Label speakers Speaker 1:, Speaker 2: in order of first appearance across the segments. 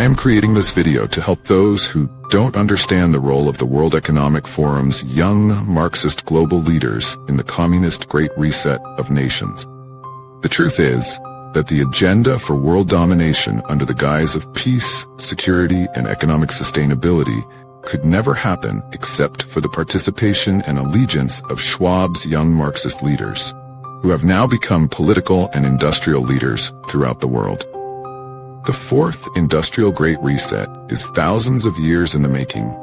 Speaker 1: am creating this video to help those who don't understand the role of the World Economic Forum's young Marxist global leaders in the communist Great Reset of nations. The truth is that the agenda for world domination under the guise of peace, security, and economic sustainability could never happen except for the participation and allegiance of Schwab's young Marxist leaders, who have now become political and industrial leaders throughout the world. The fourth industrial Great Reset is thousands of years in the making,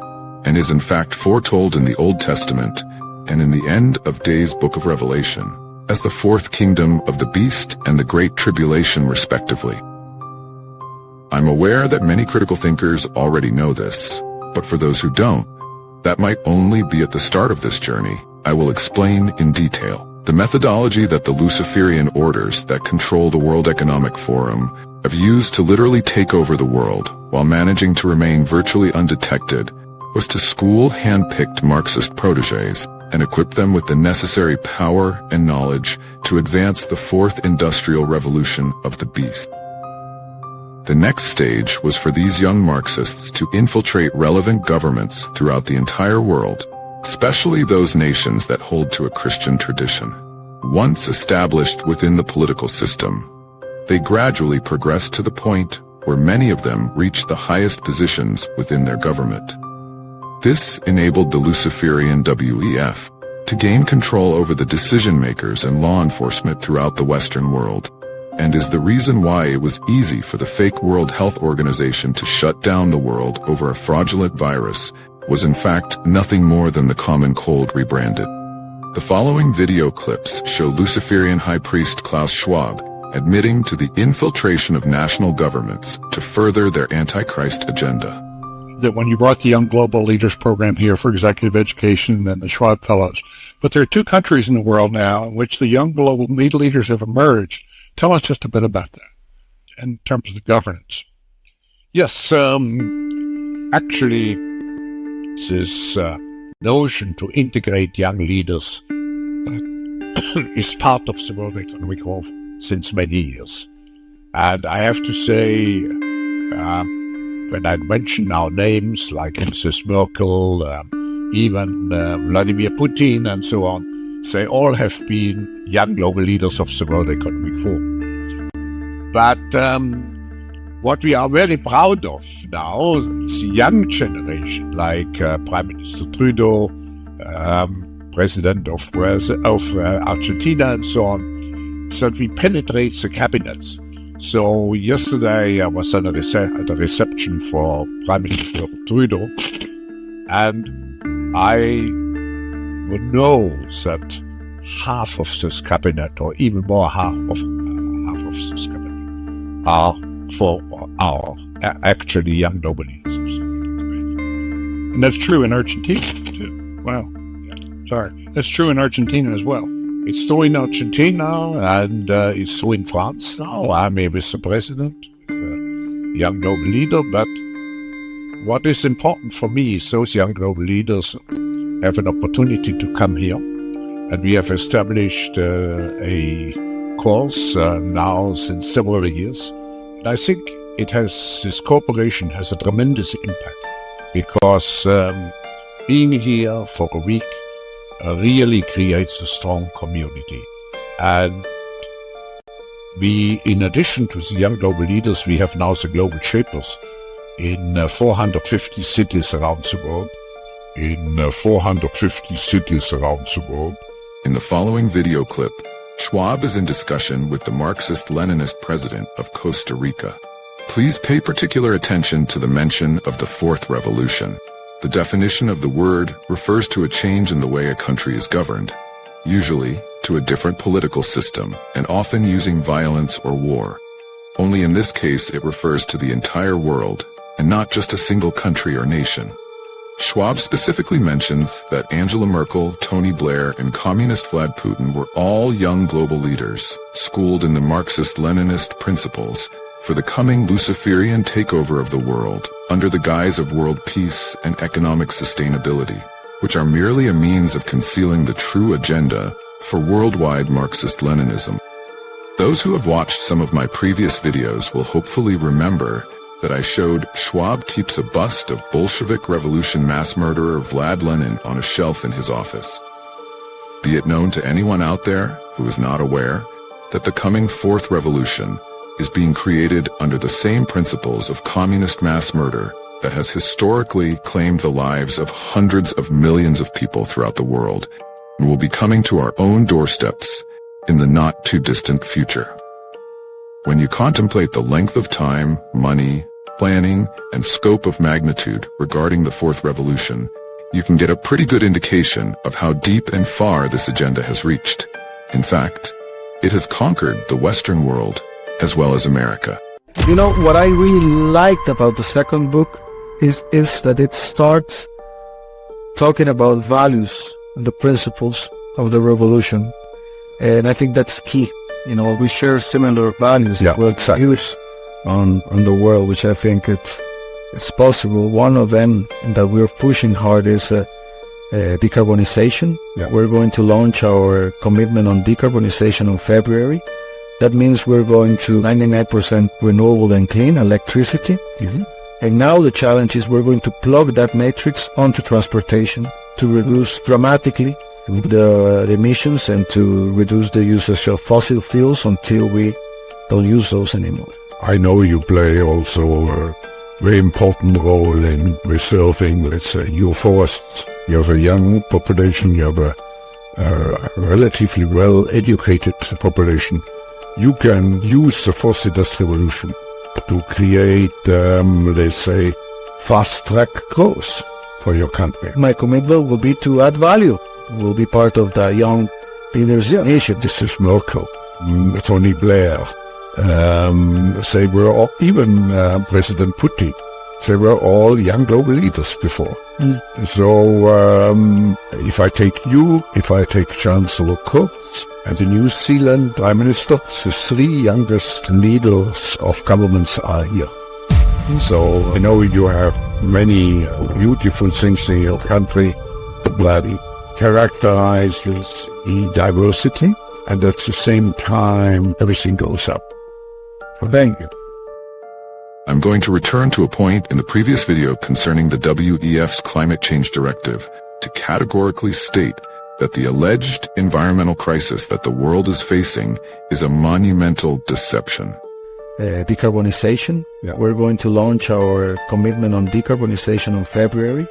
Speaker 1: and is in fact foretold in the Old Testament and in the end of days book of Revelation as the fourth kingdom of the beast and the Great Tribulation respectively. I'm aware that many critical thinkers already know this, but for those who don't, that might only be at the start of this journey. I will explain in detail the methodology that the Luciferian orders that control the World Economic Forum have used to literally take over the world while managing to remain virtually undetected was to school hand-picked Marxist protégés and equip them with the necessary power and knowledge to advance the fourth industrial revolution of the beast. The next stage was for these young Marxists to infiltrate relevant governments throughout the entire world, especially those nations that hold to a Christian tradition. Once established within the political system, they gradually progressed to the point where many of them reached the highest positions within their government. This enabled the Luciferian WEF to gain control over the decision-makers and law enforcement throughout the Western world, and is the reason why it was easy for the fake World Health Organization to shut down the world over a fraudulent virus was in fact nothing more than the common cold rebranded. The following video clips show Luciferian High Priest Klaus Schwab admitting to the infiltration of national governments to further their Antichrist agenda.
Speaker 2: That when you brought the Young Global Leaders Program here for executive education and the Schwab Fellows, but there are two countries in the world now in which the young global leaders have emerged. Tell us just a bit about that in terms of the governance.
Speaker 3: Yes, actually, this notion to integrate young leaders is part of the World Economic Forum since many years. And I have to say, when I mention now names like Mrs. Merkel, even Vladimir Putin and so on, they all have been young global leaders of the World Economic Forum. But what we are very proud of now is the young generation, like Prime Minister Trudeau, President of Argentina and so on, that we penetrate the cabinets. So yesterday I was at a reception for Prime Minister Trudeau, and I would know that half of this cabinet, or even more half of this cabinet, are actually young global leaders.
Speaker 2: And that's true in Argentina too. Wow. Sorry. That's true in Argentina as well.
Speaker 3: It's true in Argentina, and it's true in France now. I'm with the president, a young global leader, but what is important for me is those young global leaders have an opportunity to come here, and we have established a course now since several years. And I think this cooperation has a tremendous impact, because being here for a week really creates a strong community. And we, in addition to the young global leaders, we have now the global shapers in 450 cities around the world. In the
Speaker 1: following video clip, Schwab is in discussion with the Marxist-Leninist president of Costa Rica. Please pay particular attention to the mention of the Fourth Revolution. The definition of the word refers to a change in the way a country is governed, usually to a different political system, and often using violence or war. Only in this case it refers to the entire world, and not just a single country or nation. Schwab specifically mentions that Angela Merkel, Tony Blair, and Communist Vlad Putin were all young global leaders, schooled in the Marxist-Leninist principles, for the coming Luciferian takeover of the world under the guise of world peace and economic sustainability, which are merely a means of concealing the true agenda for worldwide Marxist-Leninism. Those who have watched some of my previous videos will hopefully remember that I showed Schwab keeps a bust of Bolshevik Revolution mass murderer Vlad Lenin on a shelf in his office. Be it known to anyone out there who is not aware that the coming Fourth Revolution is being created under the same principles of communist mass murder that has historically claimed the lives of hundreds of millions of people throughout the world and will be coming to our own doorsteps in the not-too-distant future. When you contemplate the length of time, money, planning, and scope of magnitude regarding the Fourth Revolution, you can get a pretty good indication of how deep and far this agenda has reached. In fact, it has conquered the Western world as well as America.
Speaker 4: You know, what I really liked about the second book is that it starts talking about values and the principles of the revolution. And I think that's key. You know, we share similar values views on the world, which I think it's possible. One of them that we're pushing hard is decarbonization. Yeah. We're going to launch our commitment on decarbonization in February. That means we're going to 99% renewable and clean electricity. Mm-hmm. And now the challenge is we're going to plug that matrix onto transportation to reduce dramatically the emissions and to reduce the usage of fossil fuels until we don't use those anymore.
Speaker 3: I know you play also a very important role in preserving, let's say, your forests. You have a young population, you have a relatively well-educated population. You can use the fourth industrial revolution to create, let's say, fast-track growth for your country.
Speaker 4: My commitment will be to add value. We'll be part of the Young Leaders Initiative.
Speaker 3: This is Merkel, Tony Blair. They were all, even President Putin. They were all young global leaders before. So if I take you, if I take Chancellor Kurz and the New Zealand Prime Minister, the three youngest leaders of governments are here. So I know you have many beautiful things in your country, but it characterizes the diversity, and at the same time everything goes up. Thank you.
Speaker 1: I'm going to return to a point in the previous video concerning the WEF's climate change directive to categorically state that the alleged environmental crisis that the world is facing is a monumental deception.
Speaker 4: Decarbonization. Yeah. We're going to launch our commitment on decarbonization in February.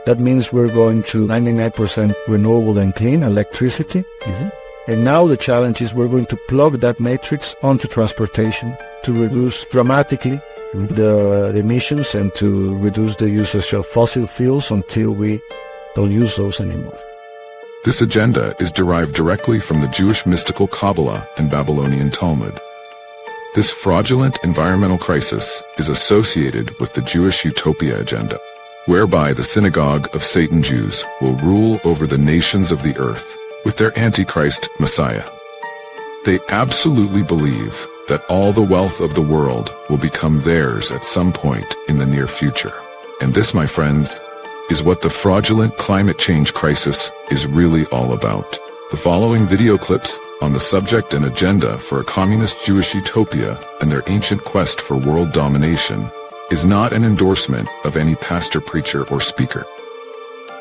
Speaker 4: That means we're going to 99% renewable and clean electricity. Mm-hmm. And now the challenge is we're going to plug that matrix onto transportation to reduce dramatically the emissions and to reduce the usage of fossil fuels until we don't use those anymore.
Speaker 1: This agenda is derived directly from the Jewish mystical Kabbalah and Babylonian Talmud. This fraudulent environmental crisis is associated with the Jewish utopia agenda, whereby the synagogue of Satan Jews will rule over the nations of the earth with their Antichrist Messiah. They absolutely believe that all the wealth of the world will become theirs at some point in the near future. And this, my friends, is what the fraudulent climate change crisis is really all about. The following video clips on the subject and agenda for a communist Jewish utopia and their ancient quest for world domination is not an endorsement of any pastor, preacher, or speaker.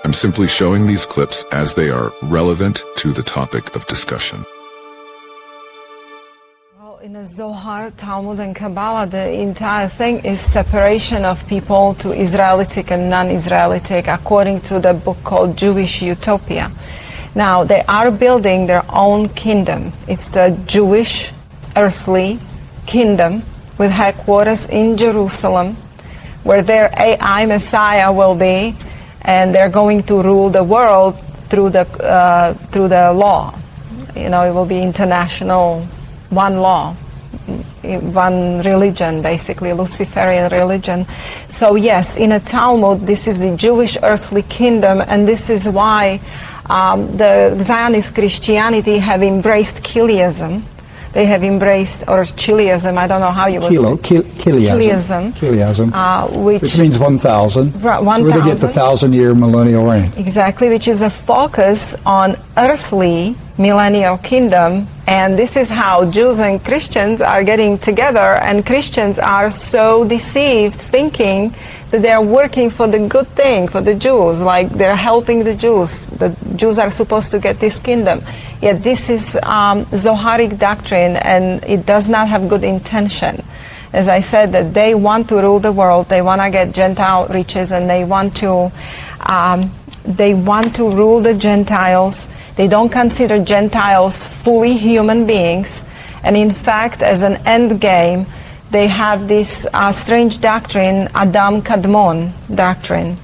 Speaker 1: I'm simply showing these clips as they are relevant to the topic of discussion.
Speaker 5: In the Zohar, Talmud, and Kabbalah, the entire thing is separation of people to Israelitic and non-Israelitic according to the book called Jewish Utopia. Now, they are building their own kingdom. It's the Jewish earthly kingdom with headquarters in Jerusalem, where their AI Messiah will be, and they're going to rule the world through the law. You know, it will be international, one law, one religion, basically, Luciferian religion. So yes, in a Talmud, this is the Jewish earthly kingdom, and this is why the Zionist Christianity have embraced Chilism. They have embraced, or Chilism, I don't know how you would say.
Speaker 6: Chilism.
Speaker 5: Which
Speaker 6: means 1,000.
Speaker 5: Right,
Speaker 6: 1,000. Where they get the 1,000-year millennial reign.
Speaker 5: Exactly, which is a focus on earthly millennial kingdom And this is how Jews and Christians are getting together, and Christians are so deceived, thinking that they're working for the good thing, for the Jews, like they're helping the Jews. The Jews are supposed to get this kingdom. Yet this is Zoharic doctrine, and it does not have good intention. As I said, that they want to rule the world, they want to get Gentile riches, and they want to rule the Gentiles. They don't consider Gentiles fully human beings. And in fact, as an end game, they have this strange doctrine, Adam Kadmon doctrine,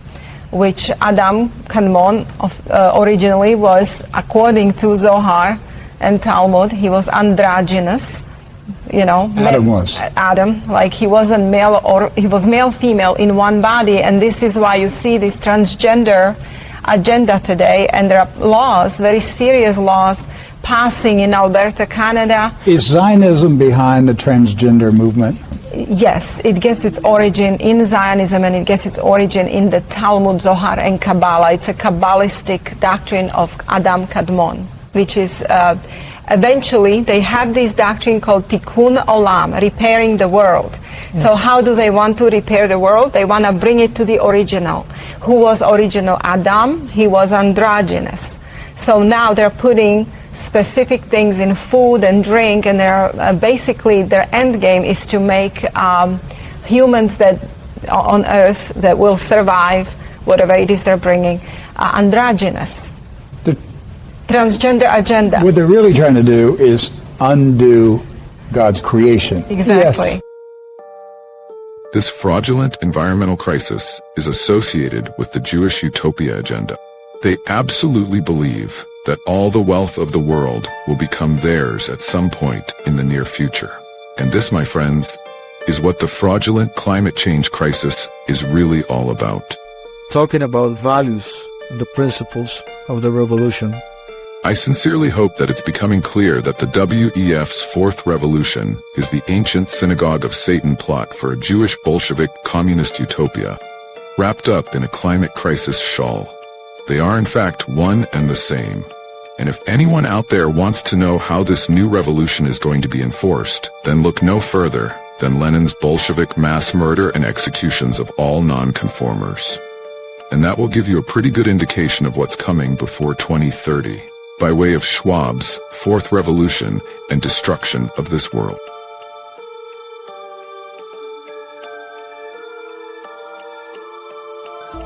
Speaker 5: which Adam Kadmon originally was, according to Zohar and Talmud, he was androgynous. Adam, like he wasn't male, or he was male, female in one body. And this is why you see this transgender agenda today, and there are laws, very serious laws, passing in Alberta, Canada.
Speaker 6: Is Zionism behind the transgender movement?
Speaker 5: Yes, it gets its origin in Zionism, and it gets its origin in the Talmud, Zohar, and Kabbalah. It's a Kabbalistic doctrine of Adam Kadmon, which is eventually they have this doctrine called Tikkun Olam, repairing the world. Yes. So how do they want to repair the world? They want to bring it to the original. Who was original Adam? He was androgynous. So now they're putting specific things in food and drink, and they're basically their end game is to make humans that on Earth that will survive whatever it is they're bringing androgynous. Transgender agenda.
Speaker 6: What they're really trying to do is undo God's creation.
Speaker 5: Exactly.
Speaker 6: Yes.
Speaker 1: This fraudulent environmental crisis is associated with the Jewish utopia agenda. They absolutely believe that all the wealth of the world will become theirs at some point in the near future. And this, my friends, is what the fraudulent climate change crisis is really all about.
Speaker 4: Talking about values and the principles of the revolution.
Speaker 1: I sincerely hope that it's becoming clear that the WEF's Fourth Revolution is the ancient synagogue of Satan plot for a Jewish Bolshevik communist utopia, wrapped up in a climate crisis shawl. They are in fact one and the same. And if anyone out there wants to know how this new revolution is going to be enforced, then look no further than Lenin's Bolshevik mass murder and executions of all non-conformers. And that will give you a pretty good indication of what's coming before 2030. By way of Schwab's Fourth Revolution and destruction of this world.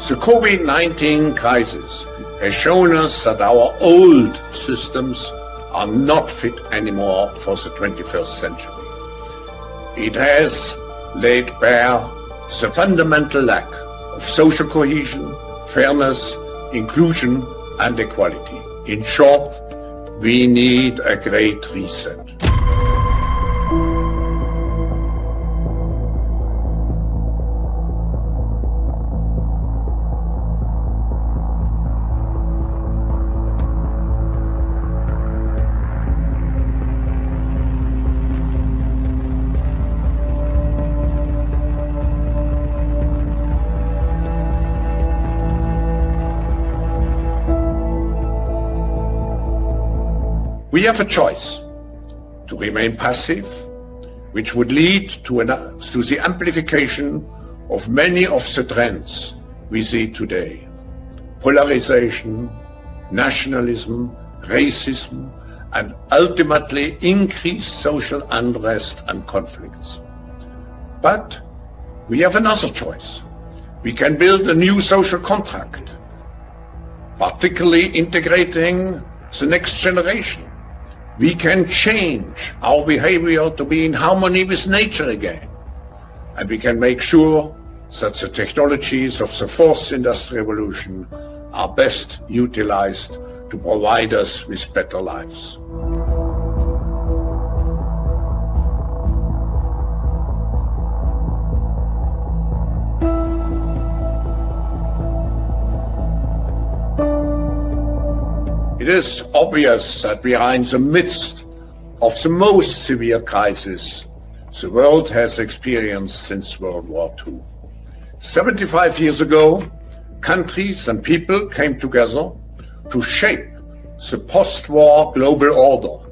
Speaker 3: The COVID-19 crisis has shown us that our old systems are not fit anymore for the 21st century. It has laid bare the fundamental lack of social cohesion, fairness, inclusion, and equality. In short, we need a great reset. We have a choice to remain passive, which would lead to the amplification of many of the trends we see today. Polarization, nationalism, racism, and ultimately increased social unrest and conflicts. But we have another choice. We can build a new social contract, particularly integrating the next generation. We can change our behavior to be in harmony with nature again. And we can make sure that the technologies of the Fourth Industrial Revolution are best utilized to provide us with better lives. It is obvious that we are in the midst of the most severe crisis the world has experienced since World War II. 75 years ago, countries and people came together to shape the post-war global order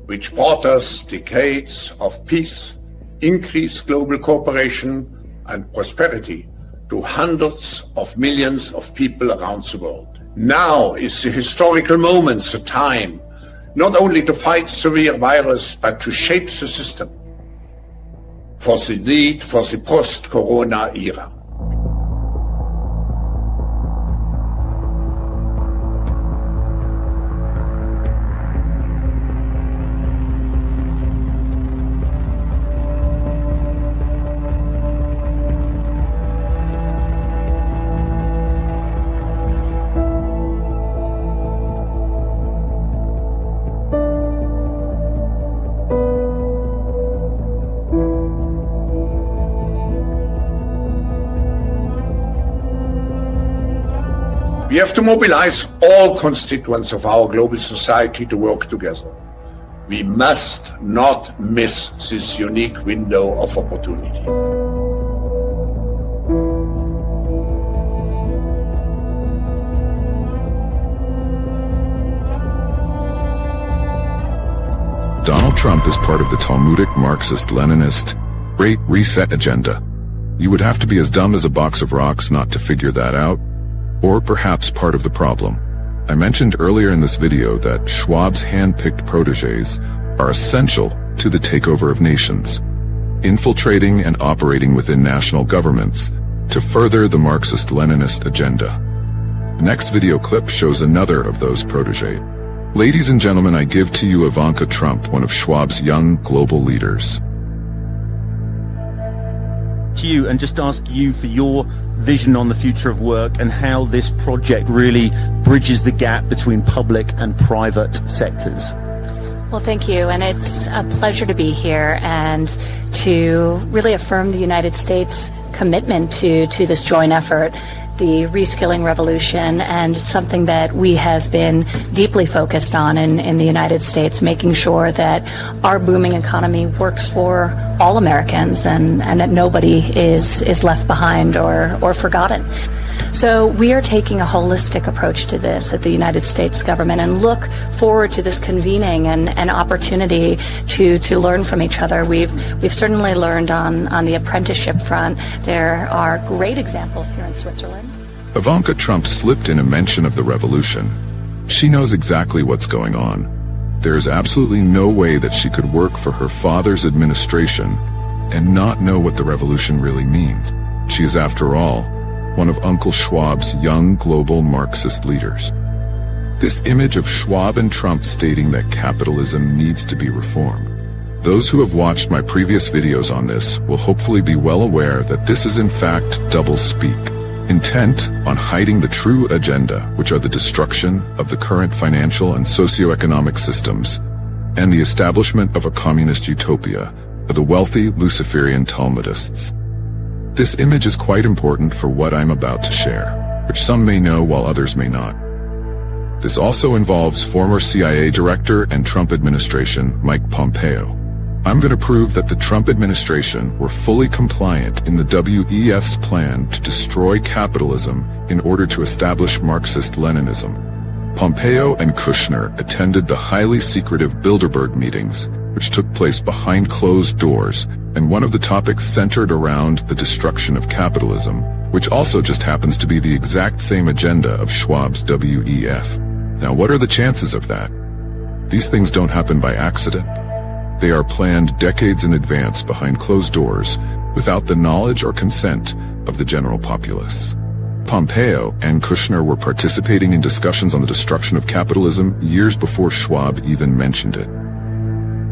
Speaker 7: which brought us decades of peace, increased global cooperation and prosperity to hundreds of millions of people around the world. Now is the historical moment, the time, not only to fight severe virus, but to shape the system for the need for the post-corona era. We have to mobilize all constituents of our global society to work together. We must not miss this unique window of opportunity.
Speaker 1: Donald Trump is part of the Talmudic Marxist-Leninist Great Reset agenda. You would have to be as dumb as a box of rocks not to figure that out, or perhaps part of the problem. I mentioned earlier in this video that Schwab's hand-picked protégés are essential to the takeover of nations, infiltrating and operating within national governments to further the Marxist-Leninist agenda. The next video clip shows another of those protégés. Ladies and gentlemen, I give to you Ivanka Trump, one of Schwab's young global leaders.
Speaker 8: To you and just ask you for your vision on the future of work and how this project really bridges the gap between public and private sectors.
Speaker 9: Well, thank you, and it's a pleasure to be here and to really affirm the United States' commitment to this joint effort, the reskilling revolution, and it's something that we have been deeply focused on in the United States, making sure that our booming economy works for all Americans and that nobody is left behind or forgotten. So we are taking a holistic approach to this at the United States government and look forward to this convening and opportunity to learn from each other. We've certainly learned on the apprenticeship front. There are great examples here in Switzerland.
Speaker 1: Ivanka Trump slipped in a mention of the revolution. She knows exactly what's going on. There is absolutely no way that she could work for her father's administration and not know what the revolution really means. She is, after all, one of Uncle Schwab's young global Marxist leaders. This image of Schwab and Trump stating that capitalism needs to be reformed. Those who have watched my previous videos on this will hopefully be well aware that this is in fact doublespeak, intent on hiding the true agenda, which are the destruction of the current financial and socio-economic systems and the establishment of a communist utopia for the wealthy Luciferian Talmudists. This image is quite important for what I'm about to share, which some may know while others may not. This also involves former CIA director and Trump administration Mike Pompeo. I'm going to prove that the Trump administration were fully compliant in the WEF's plan to destroy capitalism in order to establish Marxist-Leninism. Pompeo and Kushner attended the highly secretive Bilderberg meetings, which took place behind closed doors, and one of the topics centered around the destruction of capitalism, which also just happens to be the exact same agenda of Schwab's WEF. Now, what are the chances of that? These things don't happen by accident. They are planned decades in advance behind closed doors, without the knowledge or consent of the general populace. Pompeo and Kushner were participating in discussions on the destruction of capitalism years before Schwab even mentioned it.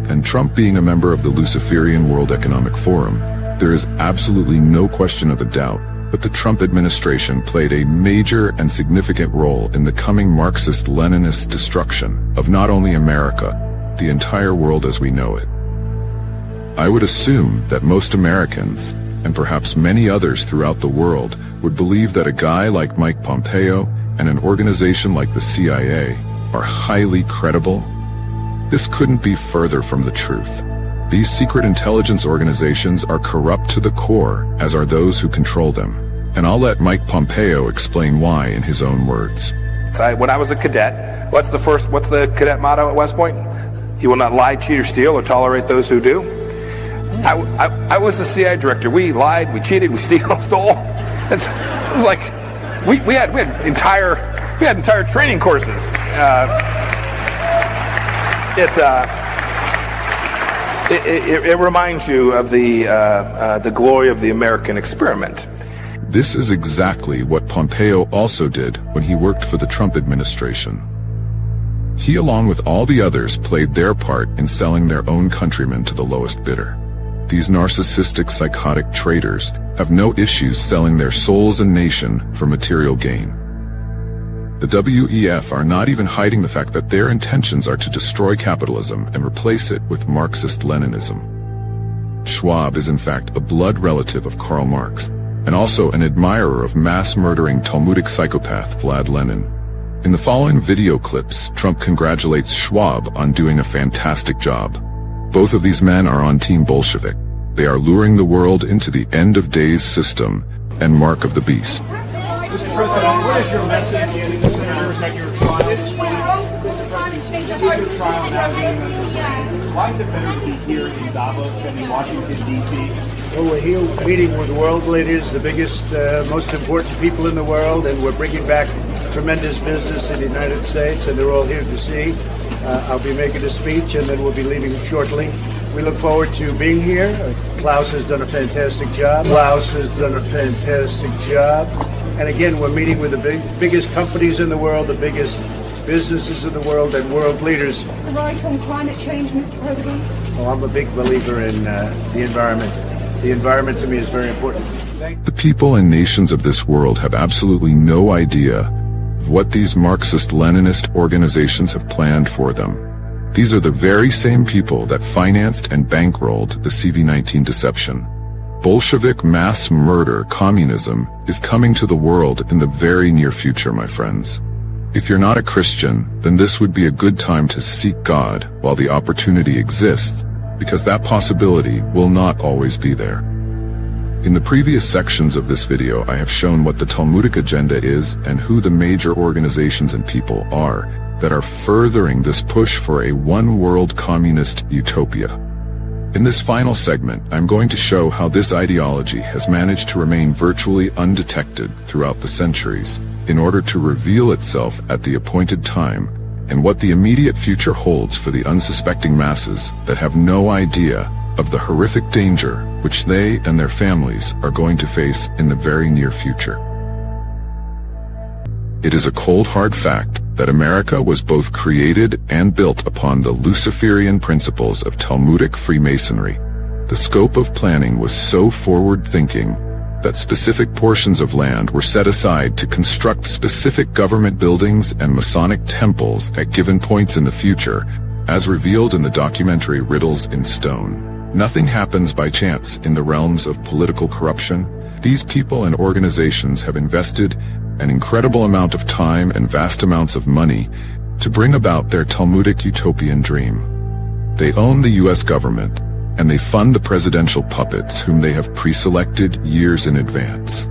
Speaker 1: And Trump being a member of the Luciferian World Economic Forum, there is absolutely no question of a doubt that the Trump administration played a major and significant role in the coming Marxist-Leninist destruction of not only America, the entire world as we know it. I would assume that most Americans, and perhaps many others throughout the world, would believe that a guy like Mike Pompeo and an organization like the CIA are highly credible. This couldn't be further from the truth. These secret intelligence organizations are corrupt to the core, as are those who control them. And I'll let Mike Pompeo explain why in his own words.
Speaker 10: When I was a cadet, what's the cadet motto at West Point? You will not lie, cheat, or steal, or tolerate those who do. I was the CIA director. We lied, we cheated, we stole. It was like we had entire training courses. It reminds you of the glory of the American experiment.
Speaker 1: This is exactly what Pompeo also did when he worked for the Trump administration. He, along with all the others, played their part in selling their own countrymen to the lowest bidder. These narcissistic, psychotic traitors have no issues selling their souls and nation for material gain. The WEF are not even hiding the fact that their intentions are to destroy capitalism and replace it with Marxist-Leninism. Schwab is in fact a blood relative of Karl Marx, and also an admirer of mass-murdering Talmudic psychopath Vlad Lenin. In the following video clips, Trump congratulates Schwab on doing a fantastic job. Both of these men are on Team Bolshevik. They are luring the world into the end-of-days system and mark of the beast.
Speaker 11: Mr. President, what is your message to the senators at your trial? Why is it better to be here in Davos than in Washington, D.C.?
Speaker 12: Well, we're here meeting with world leaders, the biggest, most important people in the world, and we're bringing back tremendous business in the United States, and they're all here to see. I'll be making a speech, and then we'll be leaving shortly. We look forward to being here. Klaus has done a fantastic job. And again, we're meeting with the biggest companies in the world, the biggest businesses in the world, and world leaders.
Speaker 13: The rise on climate change, Mr. President?
Speaker 12: Oh, I'm a big believer in the environment. The environment to me is very important.
Speaker 1: The people and nations of this world have absolutely no idea of what these Marxist-Leninist organizations have planned for them. These are the very same people that financed and bankrolled the CV-19 deception. Bolshevik mass murder communism is coming to the world in the very near future, my friends. If you're not a Christian, then this would be a good time to seek God while the opportunity exists, because that possibility will not always be there. In the previous sections of this video, I have shown what the Talmudic agenda is and who the major organizations and people are that are furthering this push for a one-world communist utopia. In this final segment, I'm going to show how this ideology has managed to remain virtually undetected throughout the centuries in order to reveal itself at the appointed time, and what the immediate future holds for the unsuspecting masses that have no idea of the horrific danger which they and their families are going to face in the very near future. It is a cold hard fact that America was both created and built upon the Luciferian principles of Talmudic Freemasonry. The scope of planning was so forward-thinking that specific portions of land were set aside to construct specific government buildings and Masonic temples at given points in the future, as revealed in the documentary Riddles in Stone. Nothing happens by chance in the realms of political corruption. These people and organizations have invested an incredible amount of time and vast amounts of money to bring about their Talmudic utopian dream. They own the US government, and they fund the presidential puppets whom they have pre-selected years in advance.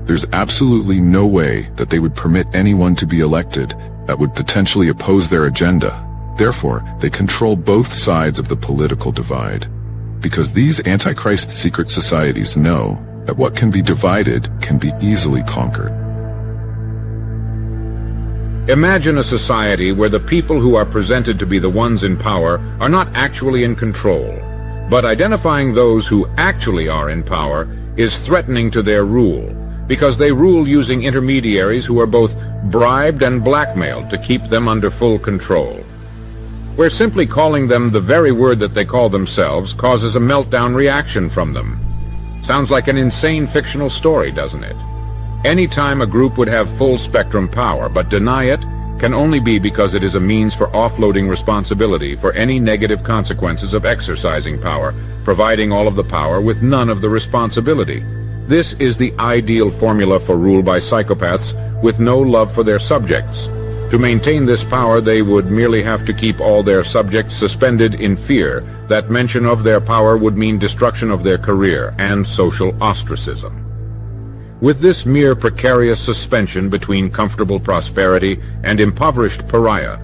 Speaker 1: There's absolutely no way that they would permit anyone to be elected that would potentially oppose their agenda. Therefore, they control both sides of the political divide. Because these Antichrist secret societies know that what can be divided can be easily conquered.
Speaker 14: Imagine a society where the people who are presented to be the ones in power are not actually in control, but identifying those who actually are in power is threatening to their rule, because they rule using intermediaries who are both bribed and blackmailed to keep them under full control. Where simply calling them the very word that they call themselves causes a meltdown reaction from them. Sounds like an insane fictional story, doesn't it? Any time a group would have full-spectrum power but deny it can only be because it is a means for offloading responsibility for any negative consequences of exercising power, providing all of the power with none of the responsibility. This is the ideal formula for rule by psychopaths with no love for their subjects. To maintain this power, they would merely have to keep all their subjects suspended in fear that mention of their power would mean destruction of their career and social ostracism. With this mere precarious suspension between comfortable prosperity and impoverished pariah,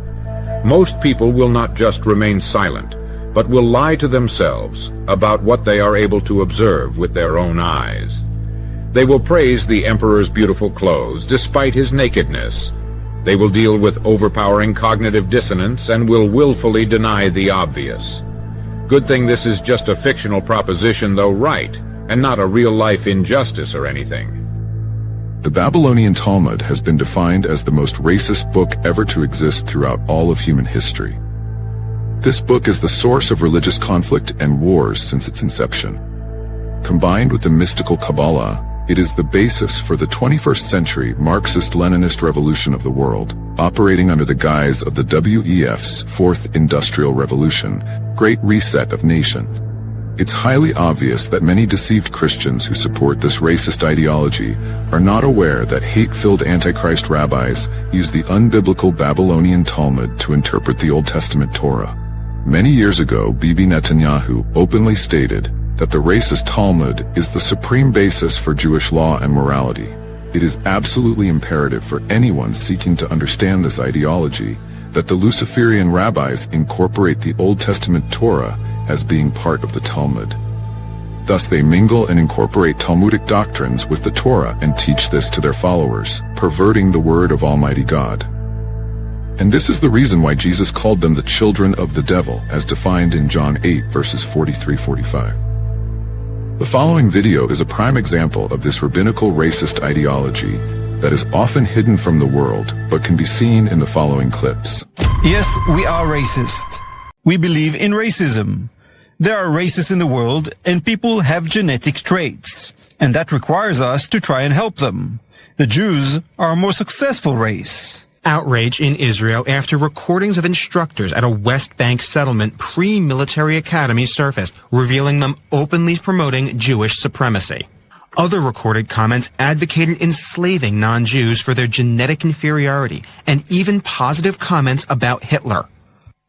Speaker 14: most people will not just remain silent, but will lie to themselves about what they are able to observe with their own eyes. They will praise the emperor's beautiful clothes despite his nakedness. They will deal with overpowering cognitive dissonance and will willfully deny the obvious. Good thing this is just a fictional proposition, though right, and not a real-life injustice or anything.
Speaker 1: The Babylonian Talmud has been defined as the most racist book ever to exist throughout all of human history. This book is the source of religious conflict and wars since its inception. Combined with the mystical Kabbalah, it is the basis for the 21st century Marxist-Leninist revolution of the world, operating under the guise of the WEF's Fourth Industrial Revolution, Great Reset of Nations. It's highly obvious that many deceived Christians who support this racist ideology are not aware that hate-filled Antichrist rabbis use the unbiblical Babylonian Talmud to interpret the Old Testament Torah. Many years ago, Bibi Netanyahu openly stated that the racist Talmud is the supreme basis for Jewish law and morality. It is absolutely imperative for anyone seeking to understand this ideology that the Luciferian rabbis incorporate the Old Testament Torah as being part of the Talmud. Thus they mingle and incorporate Talmudic doctrines with the Torah and teach this to their followers, perverting the word of Almighty God. And this is the reason why Jesus called them the children of the devil, as defined in John 8 verses 43-45. The following video is a prime example of this rabbinical racist ideology that is often hidden from the world, but can be seen in the following clips.
Speaker 15: Yes, we are racist. We believe in racism. There are racists in the world, and people have genetic traits, and that requires us to try and help them. The Jews are a more successful race.
Speaker 16: Outrage in Israel after recordings of instructors at a West Bank settlement pre-military academy surfaced, revealing them openly promoting Jewish supremacy. Other recorded comments advocated enslaving non-Jews for their genetic inferiority, and even positive comments about Hitler.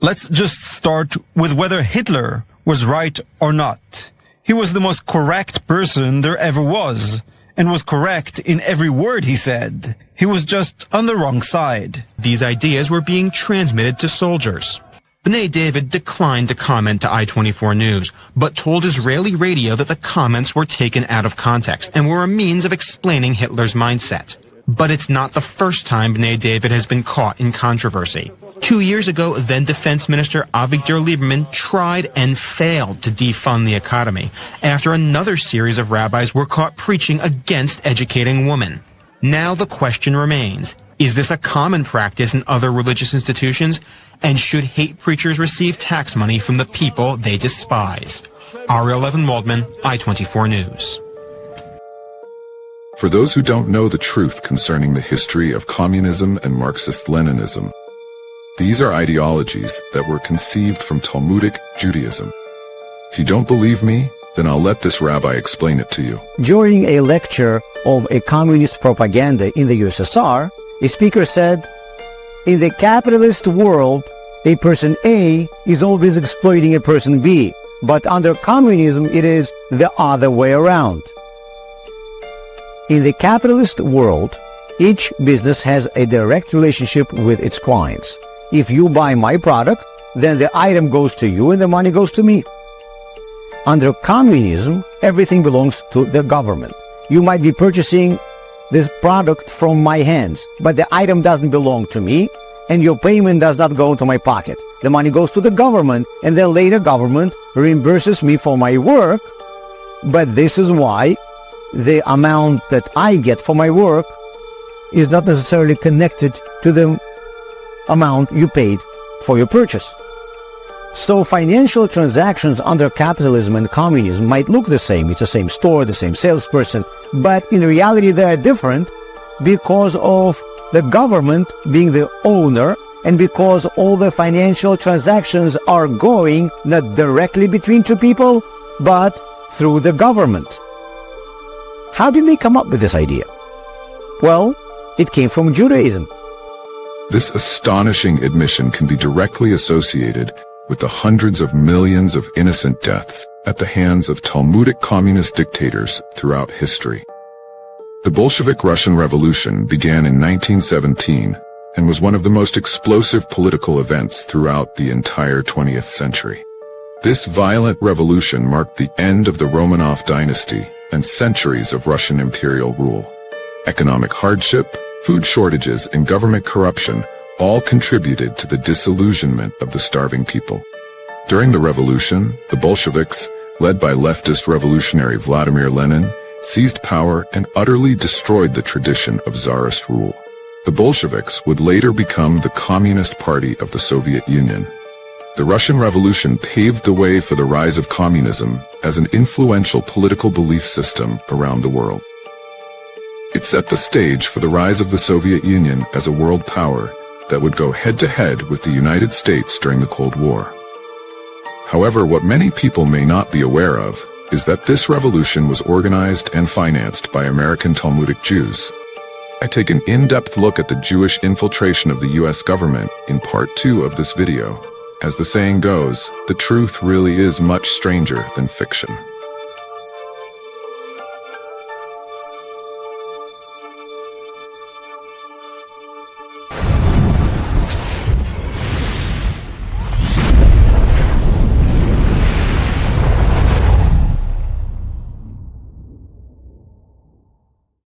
Speaker 15: Let's just start with whether Hitler was right or not. He was the most correct person there ever was, and was correct in every word he said. He was just on the wrong side.
Speaker 16: These ideas were being transmitted to soldiers. B'nai David declined to comment to I-24 News, but told Israeli radio that the comments were taken out of context and were a means of explaining Hitler's mindset. But it's not the first time B'nai David has been caught in controversy. 2 years ago, then Defense Minister Avigdor Lieberman tried and failed to defund the academy after another series of rabbis were caught preaching against educating women. Now the question remains, is this a common practice in other religious institutions? And should hate preachers receive tax money from the people they despise? Ariel Levin-Waldman, I-24 News.
Speaker 1: For those who don't know the truth concerning the history of communism and Marxist-Leninism, these are ideologies that were conceived from Talmudic Judaism. If you don't believe me, then I'll let this rabbi explain it to you.
Speaker 17: During a lecture of a communist propaganda in the USSR, a speaker said, "In the capitalist world, a person A is always exploiting a person B, but under communism it is the other way around." In the capitalist world, each business has a direct relationship with its clients. If you buy my product, then the item goes to you and the money goes to me. Under communism, everything belongs to the government. You might be purchasing this product from my hands, but the item doesn't belong to me, and your payment does not go into my pocket. The money goes to the government, and then later government reimburses me for my work, but this is why the amount that I get for my work is not necessarily connected to the amount you paid for your purchase. So financial transactions under capitalism and communism might look the same. It's the same store, the same salesperson, but in reality they are different because of the government being the owner and because all the financial transactions are going not directly between two people, but through the government. How did they come up with this idea? Well, it came from Judaism.
Speaker 1: This astonishing admission can be directly associated with the hundreds of millions of innocent deaths at the hands of Talmudic communist dictators throughout history. The Bolshevik Russian Revolution began in 1917 and was one of the most explosive political events throughout the entire 20th century. This violent revolution marked the end of the Romanov dynasty and centuries of Russian imperial rule. Economic hardship, food shortages, and government corruption all contributed to the disillusionment of the starving people. During the revolution, the Bolsheviks, led by leftist revolutionary Vladimir Lenin, seized power and utterly destroyed the tradition of Tsarist rule. The Bolsheviks would later become the Communist Party of the Soviet Union. The Russian Revolution paved the way for the rise of communism as an influential political belief system around the world. It set the stage for the rise of the Soviet Union as a world power that would go head-to-head with the United States during the Cold War. However, what many people may not be aware of is that this revolution was organized and financed by American Talmudic Jews. I take an in-depth look at the Jewish infiltration of the U.S. government in part 2 of this video. As the saying goes, the truth really is much stranger than fiction.